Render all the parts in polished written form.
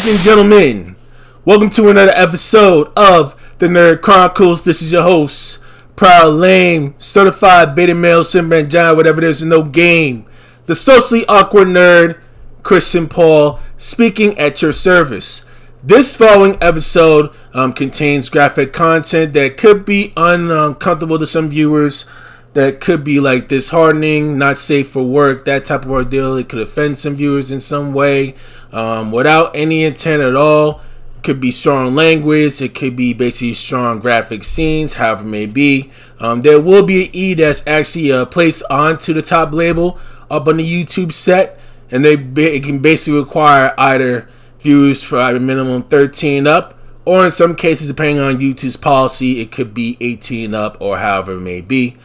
and gentlemen, welcome to another episode of the Nerd Chronicles. This is your host, Proud Lame, Certified Beta Male, Simba and John, whatever it is, no game. The socially awkward nerd, Christian Paul, speaking at your service. This following episode contains graphic content that could be uncomfortable to some viewers, that could be like disheartening, not safe for work, that type of ordeal. It could offend some viewers in some way without any intent at all. It could be strong language. It could be basically strong graphic scenes, however it may be. There will be an E that's actually placed onto the top label up on the YouTube set, and it can basically require either views for either minimum 13 up, or in some cases, depending on YouTube's policy, it could be 18 up or however it may be.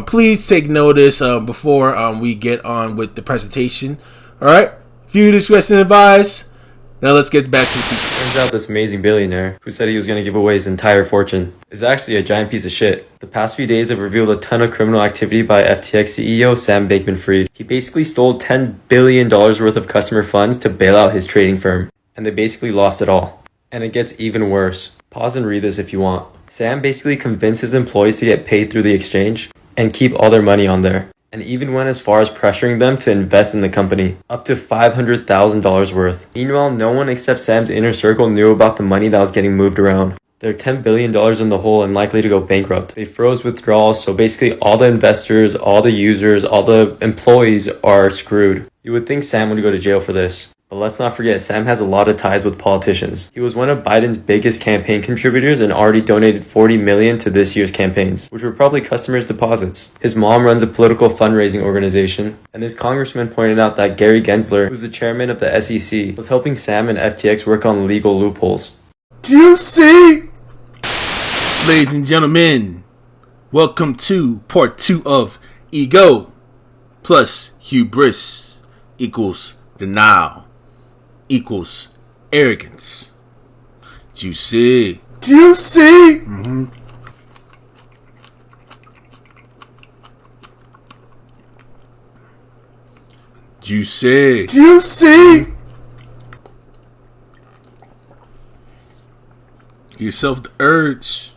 Please take notice before we get on with the presentation. Alright, viewer discretion advised. Now let's get back to the video. Turns out this amazing billionaire who said he was going to give away his entire fortune is actually a giant piece of shit. The past few days have revealed a ton of criminal activity by FTX CEO Sam Bankman-Fried. He basically stole $10 billion worth of customer funds to bail out his trading firm, and they basically lost it all. And it gets even worse. Pause and read this if you want. Sam basically convinced his employees to get paid through the exchange and keep all their money on there, and even went as far as pressuring them to invest in the company, up to $500,000 worth. Meanwhile, no one except Sam's inner circle knew about the money that was getting moved around. They're $10 billion in the hole and likely to go bankrupt. They froze withdrawals, so basically all the investors, all the users, all the employees are screwed. You would think Sam would go to jail for this. But let's not forget, Sam has a lot of ties with politicians. He was one of Biden's biggest campaign contributors and already donated $40 million to this year's campaigns, which were probably customers' deposits. His mom runs a political fundraising organization, and this congressman pointed out that Gary Gensler, who's the chairman of the SEC, was helping Sam and FTX work on legal loopholes. Juicy! Ladies and gentlemen, welcome to part 2 of Ego plus Hubris equals denial equals arrogance. Juicy. Mm-hmm. Juicy. Yourself the urge.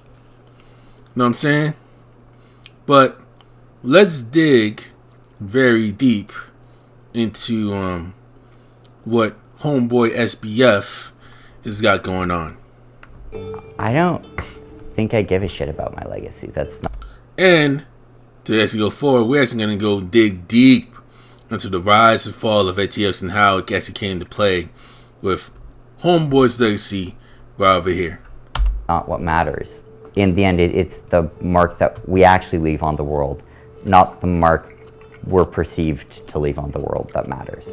Know what I'm saying? But let's dig very deep into what homeboy SBF has got going on. I don't think I give a shit about my legacy. That's not. And to actually go forward, we're actually going to go dig deep into the rise and fall of FTX and how it actually came to play with homeboy's legacy right over here. Not what matters. In the end, it's the mark that we actually leave on the world, not the mark we're perceived to leave on the world, that matters.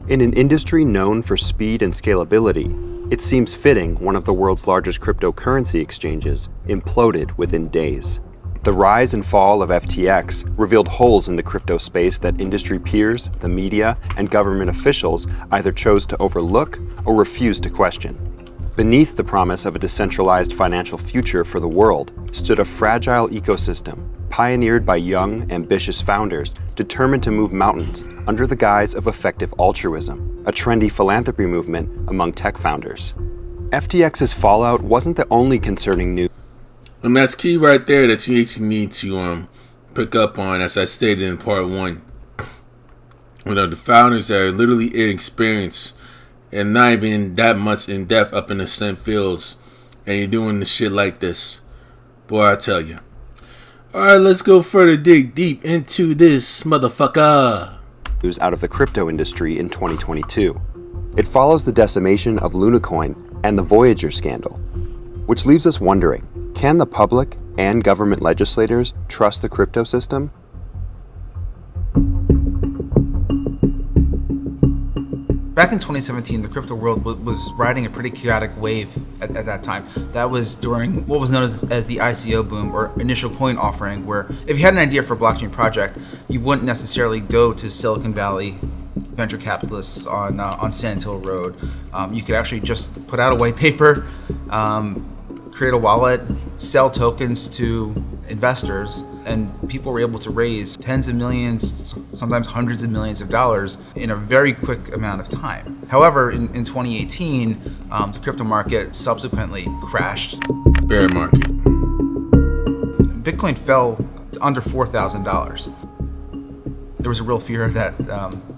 In an industry known for speed and scalability, it seems fitting one of the world's largest cryptocurrency exchanges imploded within days. The rise and fall of FTX revealed holes in the crypto space that industry peers, the media, and government officials either chose to overlook or refused to question. Beneath the promise of a decentralized financial future for the world stood a fragile ecosystem pioneered by young, ambitious founders determined to move mountains under the guise of effective altruism, a trendy philanthropy movement among tech founders. FTX's fallout wasn't the only concerning news. And that's key right there that you actually need to pick up on, as I stated in part 1. The founders that are literally inexperienced and not even that much in depth up in the STEM fields, and you're doing the shit like this. Boy, I tell you. Alright, let's go further dig deep into this motherfucker. News out of the crypto industry in 2022. It follows the decimation of Lunacoin and the Voyager scandal, which leaves us wondering, can the public and government legislators trust the crypto system? Back in 2017, the crypto world was riding a pretty chaotic wave at that time. That was during what was known as the ICO boom, or initial coin offering, where if you had an idea for a blockchain project, you wouldn't necessarily go to Silicon Valley venture capitalists on Sand Hill Road. You could actually just put out a white paper, create a wallet, sell tokens to investors, and people were able to raise tens of millions, sometimes hundreds of millions of dollars in a very quick amount of time. However, in 2018, the crypto market subsequently crashed. Bear market. Bitcoin fell to under $4,000. There was a real fear that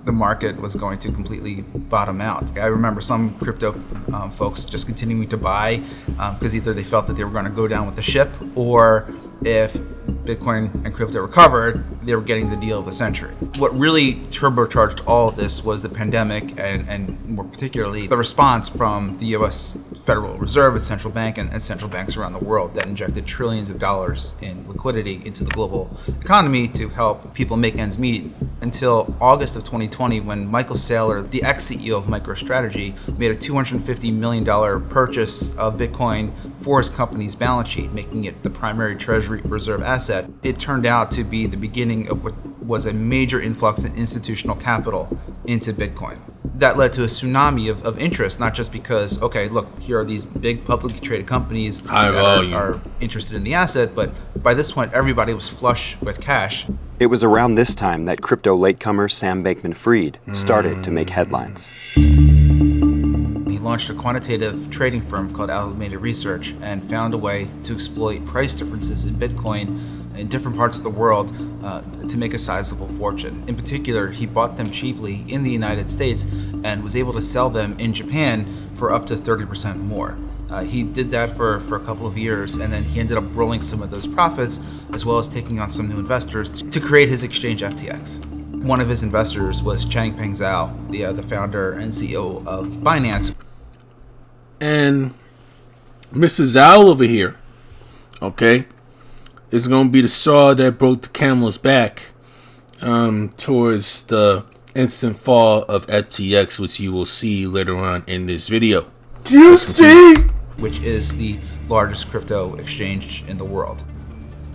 the market was going to completely bottom out. I remember some crypto folks just continuing to buy because either they felt that they were going to go down with the ship, or if Bitcoin and crypto recovered, they were getting the deal of the century. What really turbocharged all of this was the pandemic, and more particularly the response from the US Federal Reserve, its central bank, and central banks around the world that injected trillions of dollars in liquidity into the global economy to help people make ends meet, until August of 2020, when Michael Saylor, the ex-CEO of MicroStrategy, made a $250 million purchase of Bitcoin for his company's balance sheet, making it the primary treasury reserve asset. It turned out to be the beginning of what was a major influx in institutional capital into Bitcoin. That led to a tsunami of interest, not just because, okay, look, here are these big publicly traded companies that are interested in the asset, but by this point, everybody was flush with cash. It was around this time that crypto latecomer Sam Bankman-Fried started to make headlines. He launched a quantitative trading firm called Alameda Research and found a way to exploit price differences in Bitcoin in different parts of the world to make a sizable fortune. In particular, he bought them cheaply in the United States and was able to sell them in Japan for up to 30% more. He did that for a couple of years, and then he ended up rolling some of those profits, as well as taking on some new investors to create his exchange FTX. One of his investors was Changpeng Zhao, the founder and CEO of Binance. And Mr. Zhao over here, okay, is going to be the straw that broke the camel's back towards the instant fall of FTX, which you will see later on in this video. Do you see? Which is the largest crypto exchange in the world.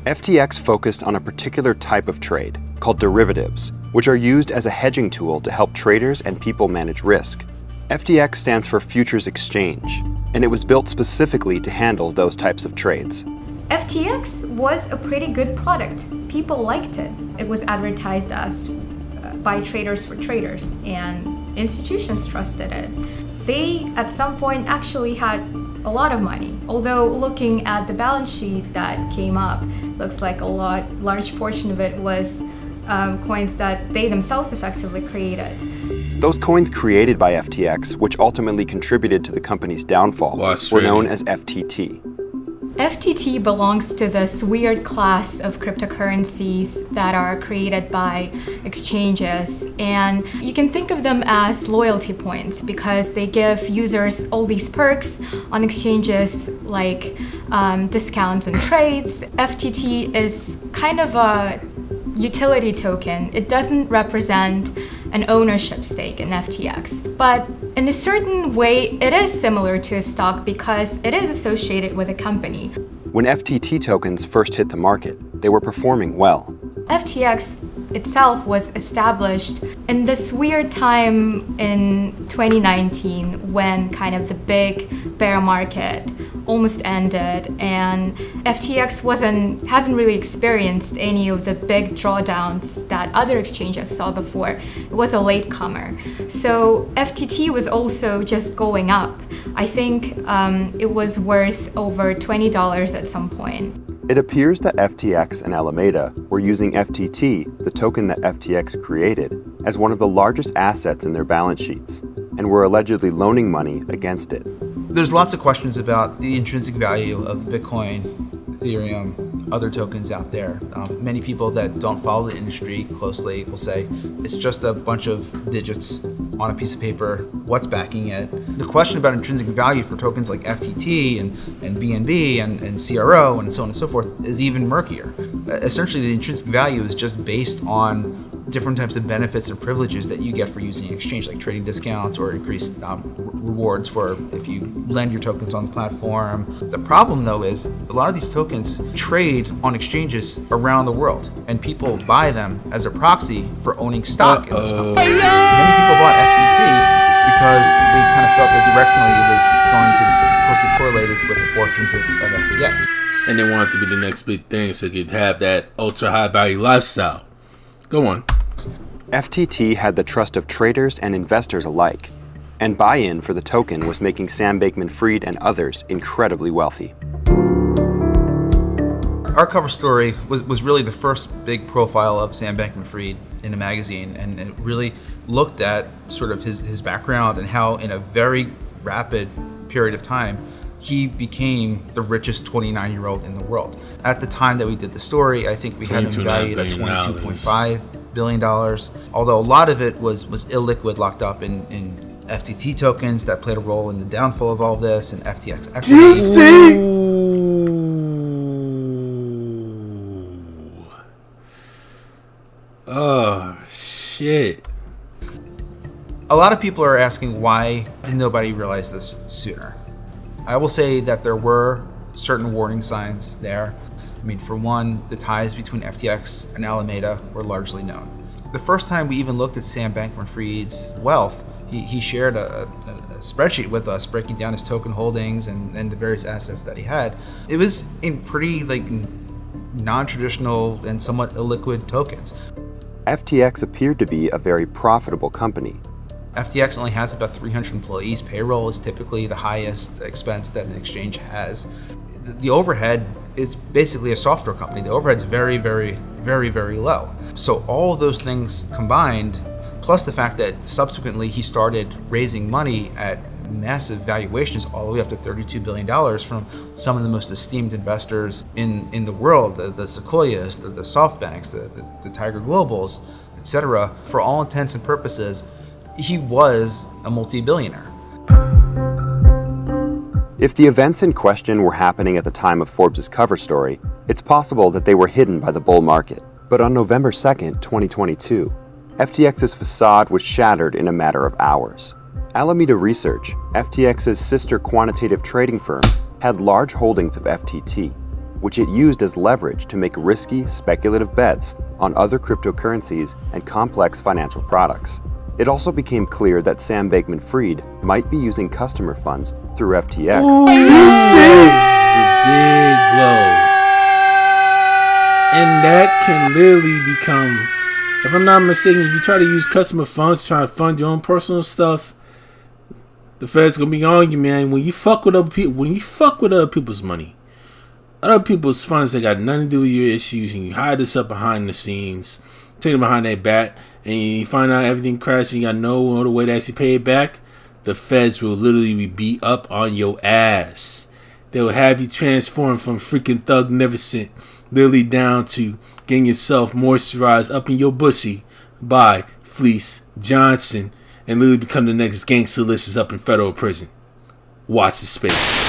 FTX focused on a particular type of trade called derivatives, which are used as a hedging tool to help traders and people manage risk. FTX stands for Futures Exchange, and it was built specifically to handle those types of trades. FTX was a pretty good product. People liked it. It was advertised as by traders for traders, and institutions trusted it. They, at some point, actually had a lot of money. Although looking at the balance sheet that came up, looks like a large portion of it was coins that they themselves effectively created. Those coins created by FTX, which ultimately contributed to the company's downfall, were known as FTT. FTT belongs to this weird class of cryptocurrencies that are created by exchanges, and you can think of them as loyalty points because they give users all these perks on exchanges like discounts and trades. FTT is kind of a utility token. It doesn't represent an ownership stake in FTX, but in a certain way it is similar to a stock because it is associated with a company. When FTT tokens first hit the market, they were performing well. FTX itself was established in this weird time in 2019 when kind of the big bear market almost ended, and FTX hasn't really experienced any of the big drawdowns that other exchanges saw before. It was a latecomer. So FTT was also just going up. I think it was worth over $20 at some point. It appears that FTX and Alameda were using FTT, the token that FTX created, as one of the largest assets in their balance sheets, and were allegedly loaning money against it. There's lots of questions about the intrinsic value of Bitcoin, Ethereum, other tokens out there. Many people that don't follow the industry closely will say it's just a bunch of digits on a piece of paper. What's backing it? The question about intrinsic value for tokens like FTT and BNB and CRO and so on and so forth is even murkier. Essentially, the intrinsic value is just based on different types of benefits and privileges that you get for using an exchange, like trading discounts or increased rewards for if you lend your tokens on the platform. The problem, though, is a lot of these tokens trade on exchanges around the world, and people buy them as a proxy for owning stock in those companies. Many people bought FTT because they kind of felt that directionally it was going to be closely correlated with the fortunes of FTX. And they want it to be the next big thing so they could have that ultra high value lifestyle. Go on. FTT had the trust of traders and investors alike, and buy-in for the token was making Sam Bankman-Fried and others incredibly wealthy. Our cover story was really the first big profile of Sam Bankman-Fried in a magazine, and it really looked at sort of his background and how in a very rapid period of time he became the richest 29-year-old in the world. At the time that we did the story, I think we had him valued at $22.5 billion, although a lot of it was illiquid, locked up in FTT tokens that played a role in the downfall of all of this, and FTX equity. You see? Oh, shit. A lot of people are asking, why did nobody realize this sooner? I will say that there were certain warning signs there. I mean, for one, the ties between FTX and Alameda were largely known. The first time we even looked at Sam Bankman-Fried's wealth, he shared a spreadsheet with us breaking down his token holdings and the various assets that he had. It was in pretty non-traditional and somewhat illiquid tokens. FTX appeared to be a very profitable company. FTX only has about 300 employees. Payroll is typically the highest expense that an exchange has. The overhead is basically a software company. The overhead's very, very, very, very low. So all of those things combined, plus the fact that subsequently he started raising money at massive valuations all the way up to $32 billion from some of the most esteemed investors in the world, the Sequoias, the SoftBanks, the Tiger Globals, etc. For all intents and purposes, he was a multi-billionaire. If the events in question were happening at the time of Forbes' cover story, it's possible that they were hidden by the bull market. But on November 2nd, 2022, FTX's facade was shattered in a matter of hours. Alameda Research, FTX's sister quantitative trading firm, had large holdings of FTT, which it used as leverage to make risky, speculative bets on other cryptocurrencies and complex financial products. It also became clear that Sam Bankman-Fried might be using customer funds through FTX. Ooh, you see? Big blow. And that can literally become, if I'm not mistaken, if you try to use customer funds to try to fund your own personal stuff, the Fed's gonna be on you, man. When you fuck with other people's money, other people's funds that got nothing to do with your issues, and you hide this up behind the scenes, take them behind their back, and you find out everything crashed and you got no other way to actually pay it back, the Feds will literally be up on your ass. They will have you transformed from freaking thugnificent literally down to getting yourself moisturized up in your bussy by Fleece Johnson and literally become the next gangster list up in federal prison. Watch the space.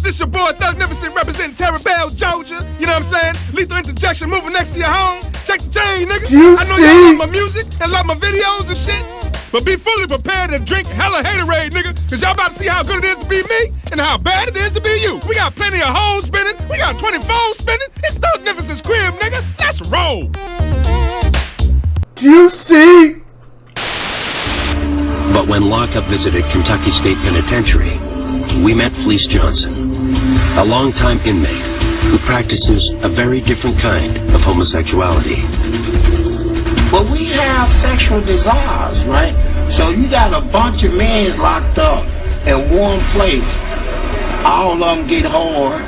This your boy Thugnificent representing Terabelle, Georgia. You know what I'm saying? Lethal interjection moving next to your home. Check the chain, nigga. I know y'all love my music and love my videos and shit. But be fully prepared to drink hella haterade, nigga. Cause y'all about to see how good it is to be me and how bad it is to be you. We got plenty of hoes spinning. We got 24 spinning. It's Thugnificent's crib, nigga. Let's roll. Juicy. But when lockup visited Kentucky State Penitentiary, we met Fleece Johnson, a longtime inmate who practices a very different kind of homosexuality. But we have sexual desires, right? So you got a bunch of men locked up in one place. All of them get hard.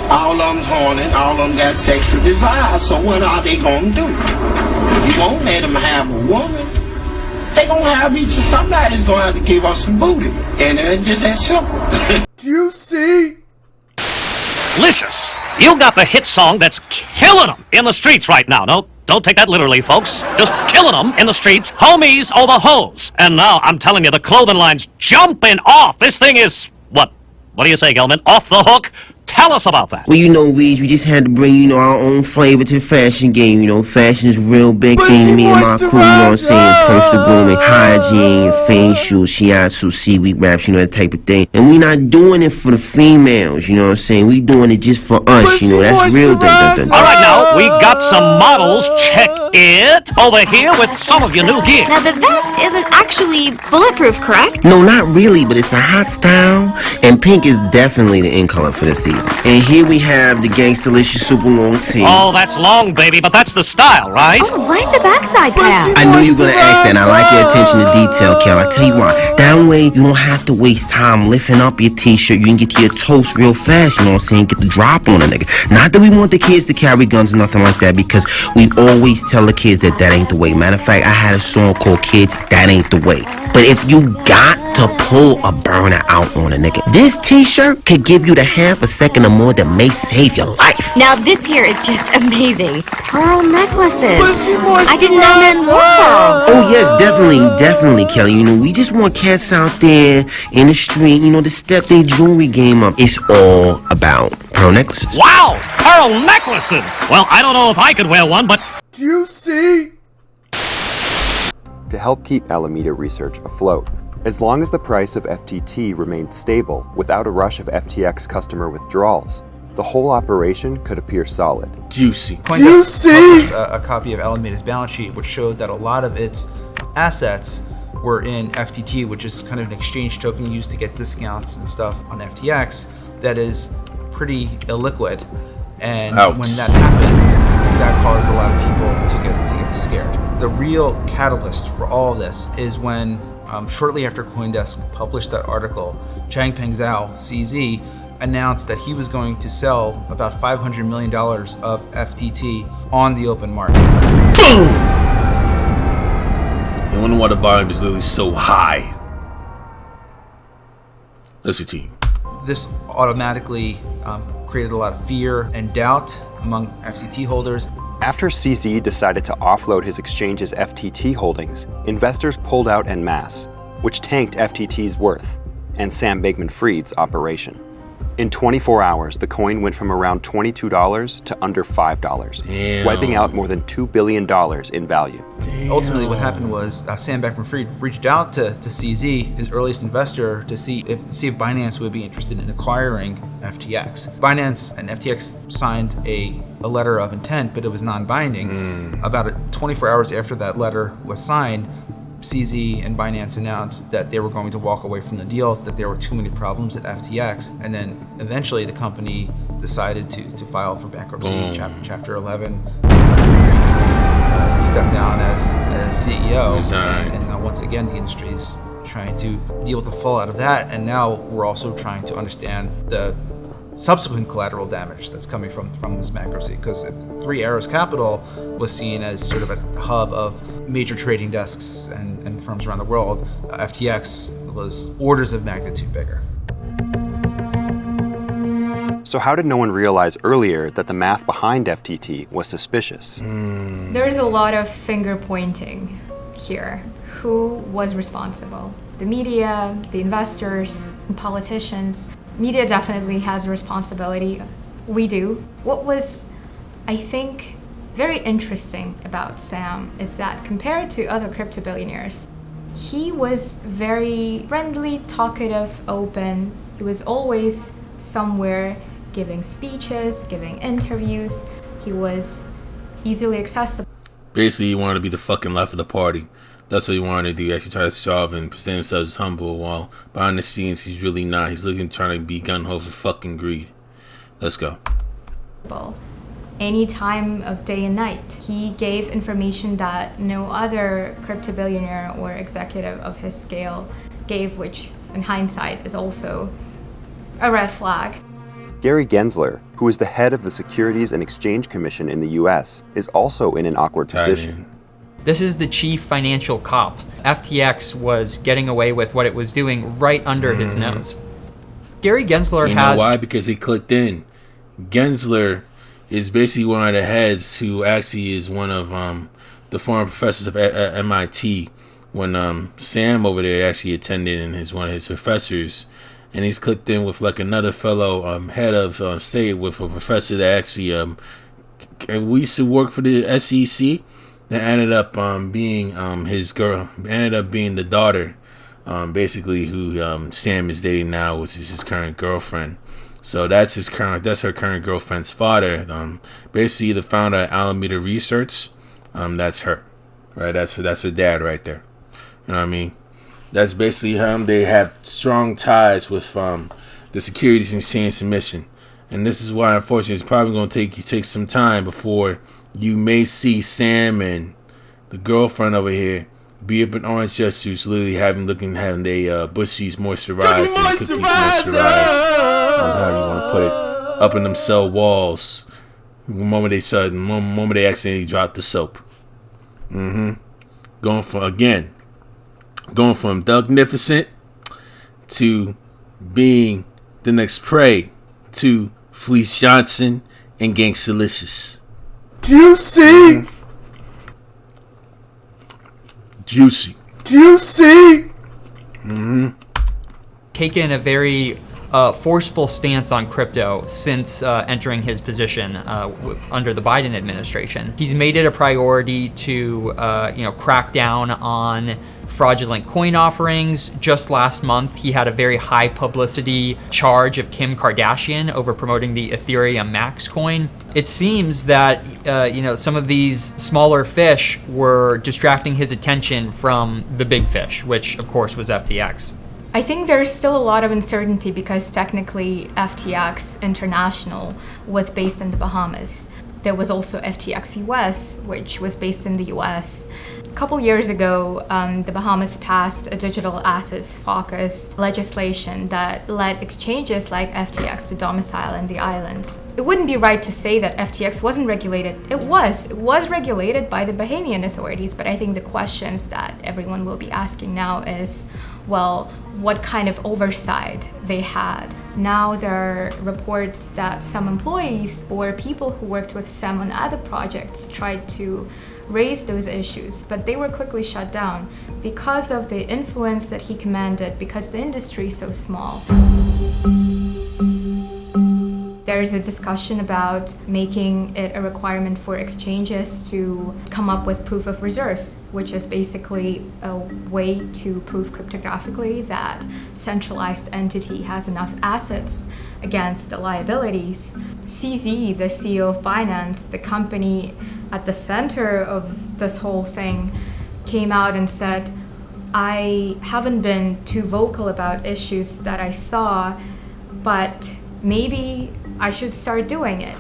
All of them's horny. All of them got sexual desires. So what are they going to do? If you won't let them have a woman, they gonna have each of somebody's gonna have to give us some booty. And it's just that simple. Juicy. Delicious. You got the hit song that's killing them in the streets right now. No, don't take that literally, folks. Just killing them in the streets. Homies over hoes. And now I'm telling you, the clothing line's jumping off. This thing is, what do you say, Gelman? Off the hook? Tell us about that. Well, Reed, we just had to bring, our own flavor to the fashion game. Fashion is a real big thing. Me and my crew, personal grooming, hygiene, facial, shiatsu, seaweed wraps, that type of thing. And we not doing it for the females, We doing it just for us, that's real. All right, now, we got some models. Check it. Over here with some of your new gear. Now, the vest isn't actually bulletproof, correct? No, not really, but it's a hot style. And pink is definitely the in color for the season. And here we have the Gangstalicious super long tee. Oh, that's long, baby, but that's the style, right? Oh, why's the backside cut out? I knew you were gonna ask that, and I like your attention to detail, Kel. I tell you why. That way, you don't have to waste time lifting up your t-shirt. You can get to your toast real fast, Get the drop on a nigga. Not that we want the kids to carry guns or nothing like that, because we always tell the kids that ain't the way. Matter of fact, I had a song called Kids, That Ain't the Way. But if you got to pull a burner out on a nigga, this t-shirt could give you the half a second or more that may save your life. Now, this here is just amazing. Pearl necklaces. I didn't know men wore pearls. Oh, yes, definitely, Kelly. We just want cats out there in the street, to step their jewelry game up. It's all about pearl necklaces. Wow! Pearl necklaces! Well, I don't know if I could wear one, but... Juicy! To help keep Alameda research afloat, as long as the price of FTT remained stable without a rush of FTX customer withdrawals, the whole operation could appear solid. Juicy. Juicy! A copy of Alameda's balance sheet, which showed that a lot of its assets were in FTT, which is kind of an exchange token used to get discounts and stuff on FTX that is pretty illiquid. And when that happened, that caused a lot of people to get scared. The real catalyst for all of this is when, shortly after CoinDesk published that article, Changpeng Zhao, CZ, announced that he was going to sell about $500 million of FTT on the open market. Boom! You wonder why the volume is literally so high. Let's continue. This automatically created a lot of fear and doubt among FTT holders. After CZ decided to offload his exchange's FTT holdings, investors pulled out en masse, which tanked FTT's worth and Sam Bankman-Fried's operation. In 24 hours, the coin went from around $22 to under $5, wiping out more than $2 billion in value. Ultimately, what happened was Sam Bankman-Fried reached out to CZ, his earliest investor, to see if Binance would be interested in acquiring FTX. Binance and FTX signed a letter of intent, but it was non-binding. About 24 hours after that letter was signed, CZ and Binance announced that they were going to walk away from the deal, that there were too many problems at FTX, and then eventually the company decided to file for bankruptcy, Chapter 11. Stepped down as CEO, and now once again the industry is trying to deal with the fallout of that, and now we're also trying to understand the subsequent collateral damage that's coming from this bankruptcy, because Three Arrows Capital was seen as sort of a hub of major trading desks and firms around the world. FTX was orders of magnitude bigger. So how did no one realize earlier that the math behind FTT was suspicious? There's a lot of finger pointing here. Who was responsible? The media, the investors, politicians. Media definitely has a responsibility. We do. What was, I think, very interesting about Sam is that compared to other crypto billionaires, he was very friendly, talkative, open. He was always somewhere giving speeches, giving interviews. He was easily accessible. Basically, he wanted to be the fucking life of the party. That's what he wanted to do. He actually try to solve and present himself as humble, while behind the scenes, he's really not. He's looking, trying to be gun-ho for fucking greed. Let's go. Any time of day and night. He gave information that no other crypto billionaire or executive of his scale gave, which in hindsight is also a red flag. Gary Gensler, who is the head of the Securities and Exchange Commission in the US, is also in an awkward position. This is the chief financial cop. FTX was getting away with what it was doing right under his nose. Gary Gensler has... You know why? Because he clicked in. Gensler is basically one of the heads who actually is one of the former professors at MIT. When Sam over there actually attended and is one of his professors, and he's clicked in with like another fellow head of state with a professor that actually we used to work for the SEC. That ended up being his girl. Ended up being the daughter, basically who Sam is dating now, which is his current girlfriend. So that's her current girlfriend's father. Basically the founder of Alameda Research. That's her, right? That's her dad right there. You know what I mean? That's basically him. They have strong ties with the Securities and Exchange Commission, and this is why, unfortunately, it's probably going to take some time before you may see Sam and the girlfriend over here be up in orange jumpsuits, literally having their bushies moisturized and cookies moisturized. How you want to put it? Up in them cell walls. The moment they accidentally drop the soap. Going from Dougnificent to being the next prey to Fleece Johnson and Gangstalicious. Juicy! Taken a very forceful stance on crypto since entering his position under the Biden administration. He's made it a priority to crack down on fraudulent coin offerings. Just last month, he had a very high publicity charge of Kim Kardashian over promoting the Ethereum Max coin. It seems that some of these smaller fish were distracting his attention from the big fish, which of course was FTX. I think there's still a lot of uncertainty because technically FTX International was based in the Bahamas. There was also FTX US, which was based in the US. A couple years ago, the Bahamas passed a digital assets-focused legislation that led exchanges like FTX to domicile in the islands. It wouldn't be right to say that FTX wasn't regulated. It was regulated by the Bahamian authorities, but I think the questions that everyone will be asking now is, well, what kind of oversight they had. Now there are reports that some employees or people who worked with Sam on other projects tried to raise those issues, but they were quickly shut down because of the influence that he commanded, because the industry is so small. There's a discussion about making it a requirement for exchanges to come up with proof of reserves, which is basically a way to prove cryptographically that centralized entity has enough assets against the liabilities. CZ, the CEO of Binance, the company at the center of this whole thing, came out and said, I haven't been too vocal about issues that I saw, but maybe I should start doing it.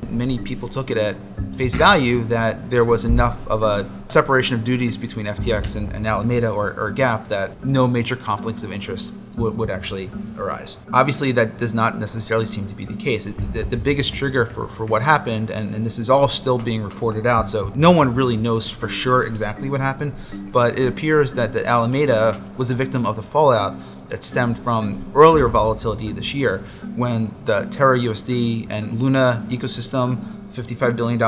Many people took it at face value that there was enough of a separation of duties between FTX and Alameda or Gap that no major conflicts of interest would actually arise. Obviously, that does not necessarily seem to be the case. The biggest trigger for what happened, and this is all still being reported out, so no one really knows for sure exactly what happened, but it appears that the Alameda was a victim of the fallout that stemmed from earlier volatility this year when the Terra USD and Luna ecosystem, $55 billion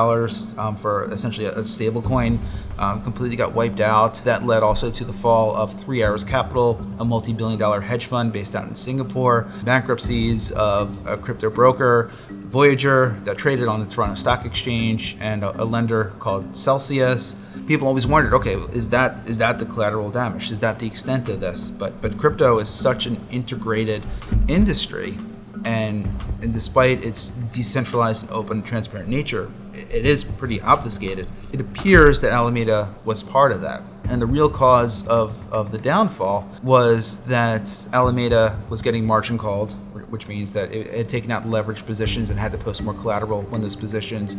for essentially a stable coin, completely got wiped out. That led also to the fall of 3 Arrows Capital, a multi-billion-dollar hedge fund based out in Singapore, bankruptcies of a crypto broker, Voyager, that traded on the Toronto Stock Exchange, and a lender called Celsius. People always wondered, okay, is that the collateral damage? Is that the extent of this? But crypto is such an integrated industry, and despite its decentralized and open, transparent nature, it is pretty obfuscated. It appears that Alameda was part of that. And the real cause of the downfall was that Alameda was getting margin called, which means that it had taken out leverage positions and had to post more collateral when those positions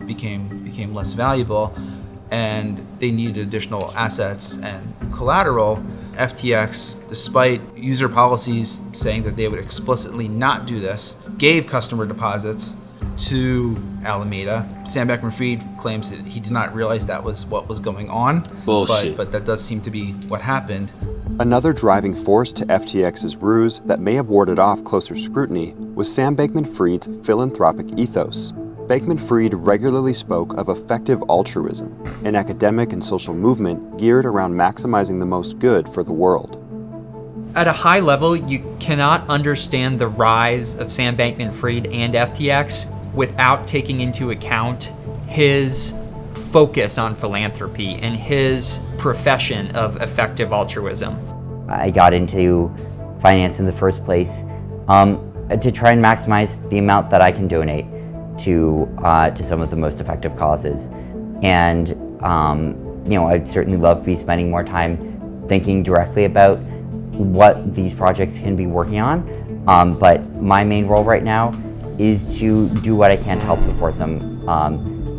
became less valuable, and they needed additional assets and collateral. FTX, despite user policies saying that they would explicitly not do this, gave customer deposits to Alameda. Sam Bankman-Fried claims that he did not realize that was what was going on. Bullshit. But that does seem to be what happened. Another driving force to FTX's ruse that may have warded off closer scrutiny was Sam Bankman-Fried's philanthropic ethos. Bankman-Fried regularly spoke of effective altruism, an academic and social movement geared around maximizing the most good for the world. At a high level, you cannot understand the rise of Sam Bankman-Fried and FTX without taking into account his focus on philanthropy and his profession of effective altruism. I got into finance in the first place to try and maximize the amount that I can donate to some of the most effective causes. And I'd certainly love to be spending more time thinking directly about what these projects can be working on. But my main role right now is to do what I can to help support them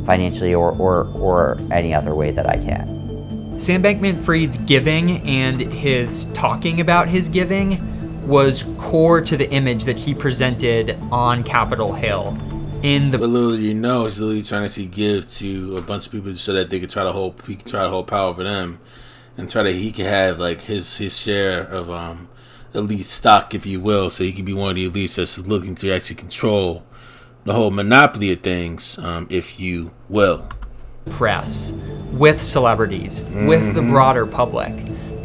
financially or any other way that I can. Sam Bankman-Fried's giving and his talking about his giving was core to the image that he presented on Capitol Hill. But little he's literally trying to give to a bunch of people so that they could try to hold power over them, and he could have like his share of elite stock, if you will, so he could be one of the elites that's looking to actually control the whole monopoly of things, if you will. Press, with celebrities, with the broader public.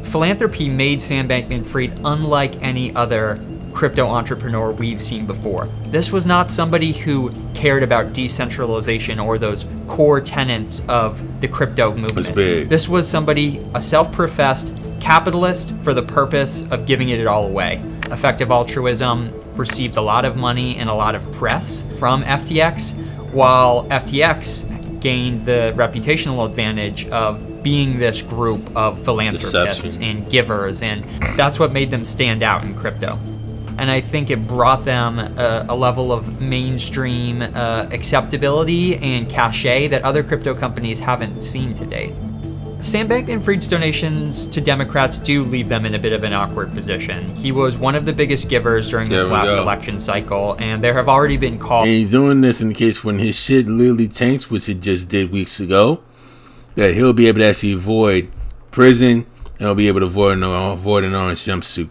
Philanthropy made Sam Bankman-Fried unlike any other crypto entrepreneur we've seen before. This was not somebody who cared about decentralization or those core tenets of the crypto movement. This was somebody, a self-professed capitalist for the purpose of giving it all away. Effective altruism received a lot of money and a lot of press from FTX, while FTX gained the reputational advantage of being this group of philanthropists and givers, and that's what made them stand out in crypto. And I think it brought them a level of mainstream acceptability and cachet that other crypto companies haven't seen to date. Sam Bankman-Fried's donations to Democrats do leave them in a bit of an awkward position. He was one of the biggest givers during this last election cycle, and there have already been calls. And he's doing this in the case when his shit literally tanks, which it just did weeks ago, that he'll be able to actually avoid prison, and he'll be able to avoid an orange jumpsuit.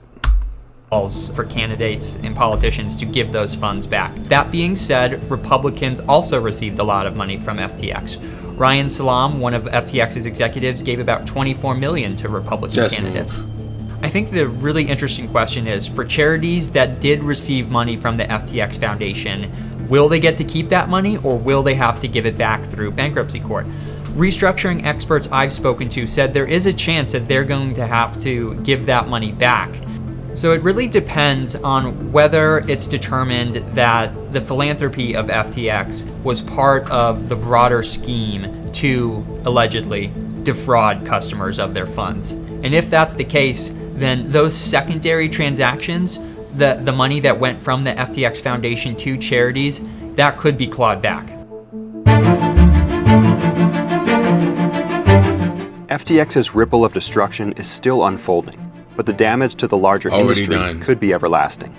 For candidates and politicians to give those funds back. That being said, Republicans also received a lot of money from FTX. Ryan Salam, one of FTX's executives, gave about $24 million to Republican candidates. I think the really interesting question is, for charities that did receive money from the FTX Foundation, will they get to keep that money or will they have to give it back through bankruptcy court? Restructuring experts I've spoken to said there is a chance that they're going to have to give that money back. So it really depends on whether it's determined that the philanthropy of FTX was part of the broader scheme to allegedly defraud customers of their funds. And if that's the case, then those secondary transactions, the money that went from the FTX Foundation to charities, that could be clawed back. FTX's ripple of destruction is still unfolding, but the damage to the larger industry could be everlasting.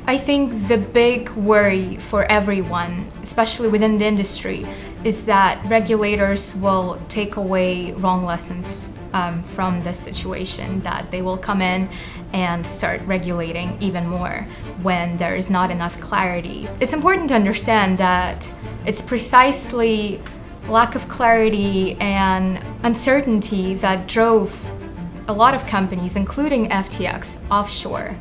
I think the big worry for everyone, especially within the industry, is that regulators will take away wrong lessons from this situation, that they will come in and start regulating even more when there is not enough clarity. It's important to understand that it's precisely lack of clarity and uncertainty that drove a lot of companies, including FTX, offshore,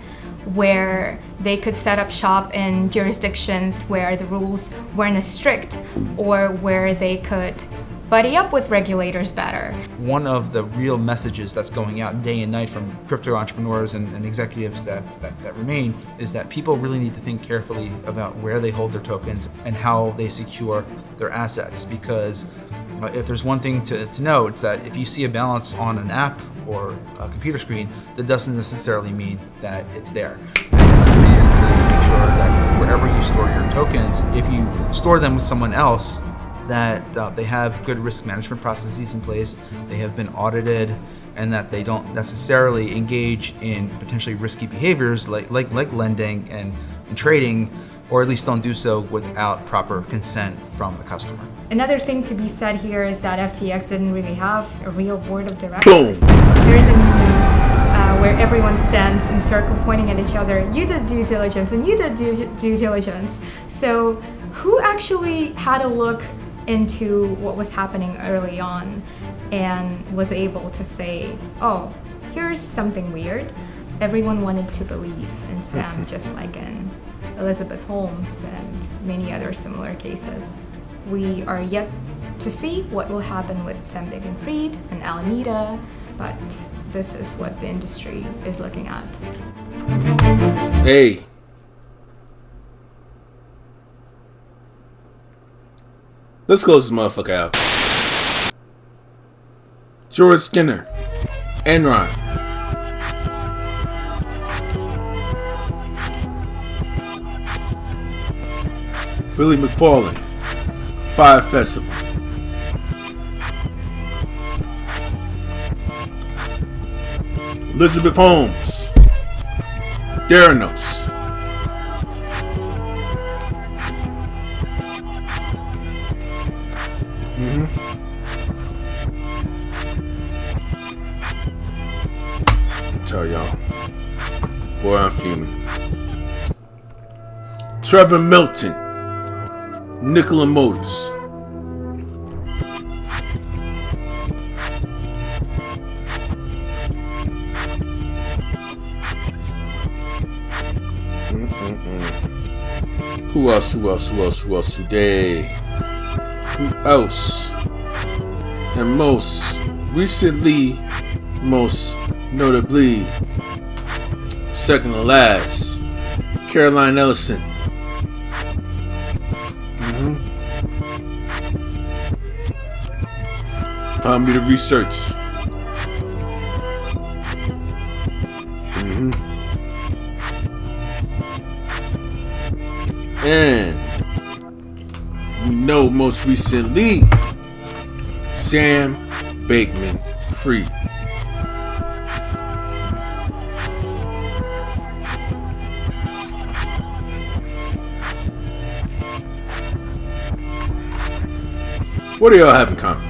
where they could set up shop in jurisdictions where the rules weren't as strict or where they could buddy up with regulators better. One of the real messages that's going out day and night from crypto entrepreneurs and executives that remain is that people really need to think carefully about where they hold their tokens and how they secure their assets, because if there's one thing to know, it's that if you see a balance on an app or a computer screen, that doesn't necessarily mean that it's there. And to make sure that wherever you store your tokens, if you store them with someone else, that they have good risk management processes in place, they have been audited, and that they don't necessarily engage in potentially risky behaviors like lending and trading, or at least don't do so without proper consent from the customer. Another thing to be said here is that FTX didn't really have a real board of directors. There's a meme where everyone stands in circle pointing at each other. You did due diligence and you did due diligence. So who actually had a look into what was happening early on and was able to say, oh, here's something weird. everyone wanted to believe in Sam, just like in Elizabeth Holmes and many other similar cases. We are yet to see what will happen with Sam Bankman-Fried and Alameda, but this is what the industry is looking at. Hey. Let's close this motherfucker out. George Skinner. Enron. Billy McFarland. Fire Festival. Elizabeth Holmes. Theranos. Tell y'all. Boy, I'm fuming. Trevor Milton. Nikola Motors. Who else today? Who else? And most notably, second to last, Caroline Ellison. Me to research. And we know most recently, Sam Bankman-Fried. What do y'all have in common?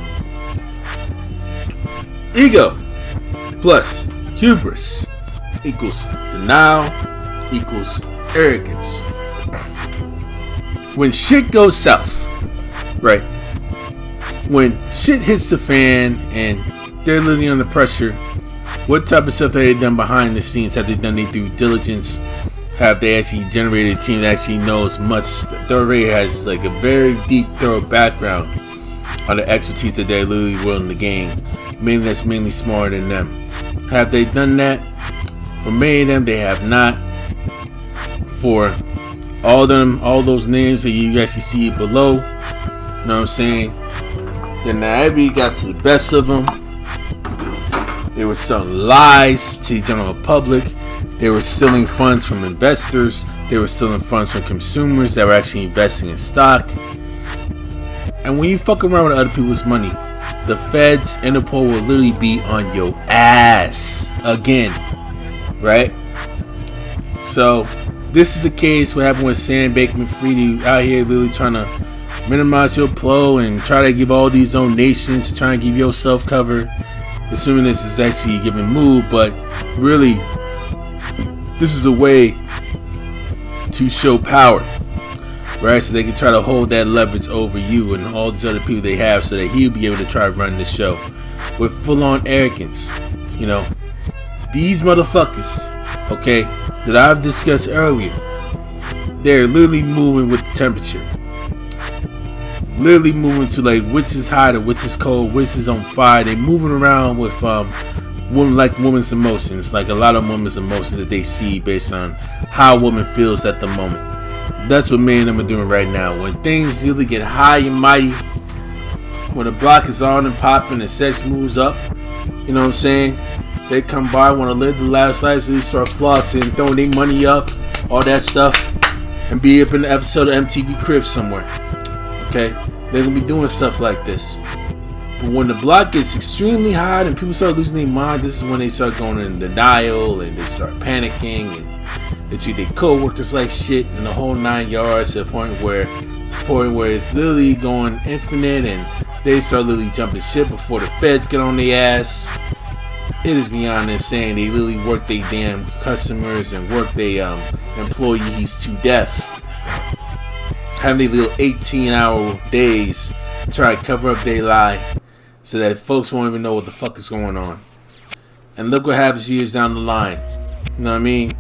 Ego plus hubris equals denial equals arrogance. When shit goes south, right? When shit hits the fan and they're literally under pressure, what type of stuff have they done behind the scenes? Have they done their due diligence? Have they actually generated a team that actually knows much? They already has like a very deep, thorough background on the expertise that they're literally willing to gain. Mainly that's mainly smarter than them. Have they done that? For many of them, they have not. For all those names that you actually see below, you know what I'm saying? Then now you got to the best of them. They were selling lies to the general public. They were stealing funds from investors. They were stealing funds from consumers that were actually investing in stock. And when you fuck around with other people's money, the feds, Interpol will literally be on your ass again, right? So this is the case. What happened with Sam Bankman-Fried out here literally trying to minimize your flow and try to give all these donations, trying to give yourself cover, assuming this is actually a given move, but really this is a way to show power, right? So they can try to hold that leverage over you and all these other people they have, so that he'll be able to try to run the show with full-on arrogance. You know, these motherfuckers, okay, that I've discussed earlier, they're literally moving with the temperature. Literally moving to like which is hot and which is cold, which is on fire. They're moving around with women's emotions, like a lot of women's emotions that they see based on how a woman feels at the moment. That's what many of them are doing right now. When things really get high and mighty, when the block is on and popping and sex moves up, you know what I'm saying? They come by, want to live the last life, so they start flossing, throwing their money up, all that stuff, and be up in the episode of MTV Cribs somewhere. Okay? They're going to be doing stuff like this. But when the block gets extremely hot and people start losing their mind, this is when they start going in denial and they start panicking and they treat their co-workers like shit and the whole 9 yards to the point where it's literally going infinite and they start literally jumping shit before the feds get on their ass. It is beyond insane. They literally work their damn customers and work their employees to death. Having their little 18-hour days to try to cover up their lie so that folks won't even know what the fuck is going on. And look what happens years down the line. You know what I mean?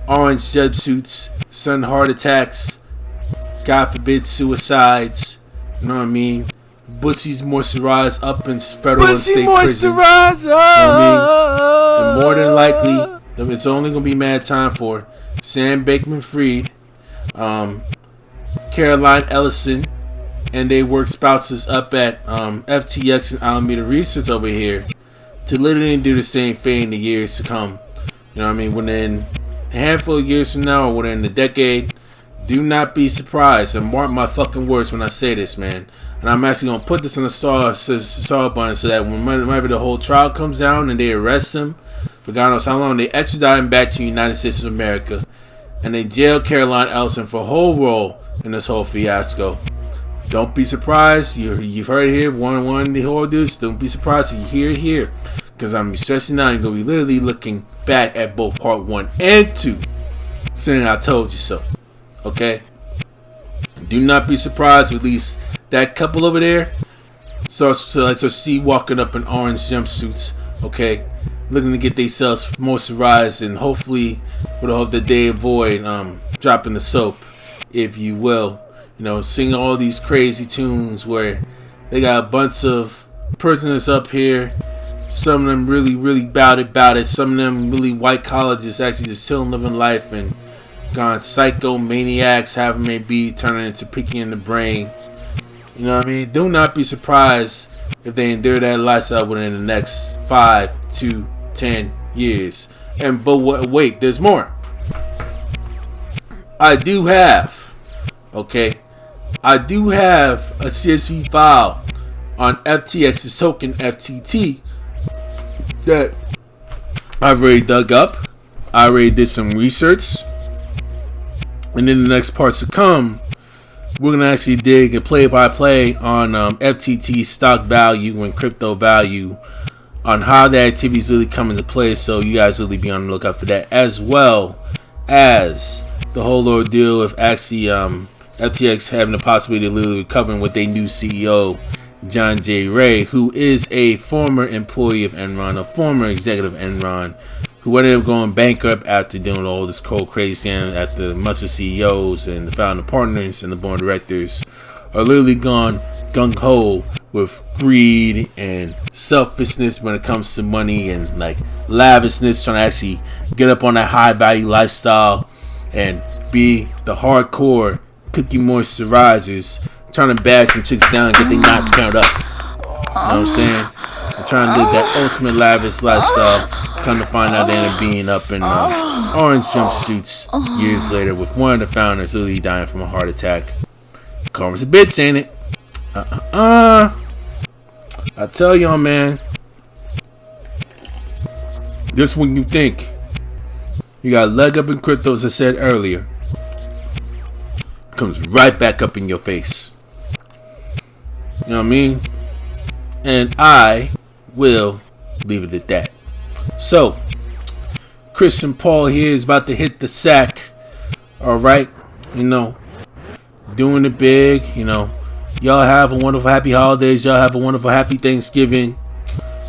Orange jumpsuits, sudden heart attacks, God forbid suicides. You know what I mean? Bussies moisturized up in federal and state prison. You know what I mean? And more than likely, it's only going to be mad time for Sam Bankman-Fried, Caroline Ellison, and they work spouses up at FTX and Alameda Research over here to literally do the same thing in the years to come. You know what I mean? Within a handful of years from now, or within a decade, do not be surprised, and mark my fucking words when I say this, man. And I'm actually going to put this on the star button so that whenever the whole trial comes down and they arrest him, for God knows how long, they extradite him back to the United States of America. And they jail Caroline Ellison for a whole role in this whole fiasco. Don't be surprised. You've heard it here. One the whole dudes. Don't be surprised if you hear it here. Because I'm stressing out. You're going to be literally looking back at both part 1 and 2. Saying I told you so. Okay? Do not be surprised with at least that couple over there. So see walking up in orange jumpsuits. Okay? Looking to get themselves moisturized and hopefully would hope that they avoid dropping the soap, if you will. You know, sing all these crazy tunes where they got a bunch of prisoners up here. Some of them really, really bout it. Some of them really white collar, just actually just chilling, living life, and gone psycho maniacs, having may be turning into Pinky in the Brain. You know what I mean? Do not be surprised if they endure that lifestyle within the next 5 to 10 years. But wait, there's more. I do have a CSV file on FTX's token FTT that I've already dug up. I already did some research, and in the next parts to come, we're gonna actually dig a play-by-play on FTT stock value and crypto value, on how the activities really come into play. So you guys really be on the lookout for that, as well as the whole ordeal of actually FTX having the possibility of literally recovering with their new CEO, John J. Ray, who is a former employee of Enron, a former executive of Enron, who ended up going bankrupt after doing all this cold crazy, and after much of CEOs and the founder partners and the board of directors are literally gone gung-ho with greed and selfishness when it comes to money, and like lavishness, trying to actually get up on that high value lifestyle and be the hardcore cookie moisturizers, trying to bag some chicks down and get their knots counted up. You know what I'm saying? They're trying to live that ultimate lavish lifestyle. Come to find out they end up being up in orange jumpsuits years later, with one of the founders literally dying from a heart attack. Karma's a bitch, ain't it? I tell y'all, man, just when you think you got a leg up in crypto, as I said earlier, comes right back up in your face. You know what I mean? And I will leave it at that. So, Chris and Paul here is about to hit the sack. Alright? You know, doing it big. You know, y'all have a wonderful happy holidays. Y'all have a wonderful happy Thanksgiving.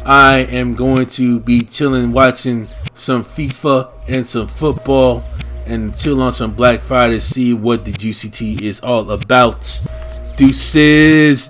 I am going to be chilling, watching some FIFA and some football, and chill on some Black Friday, see what the Juicy Tea is all about. Deuces.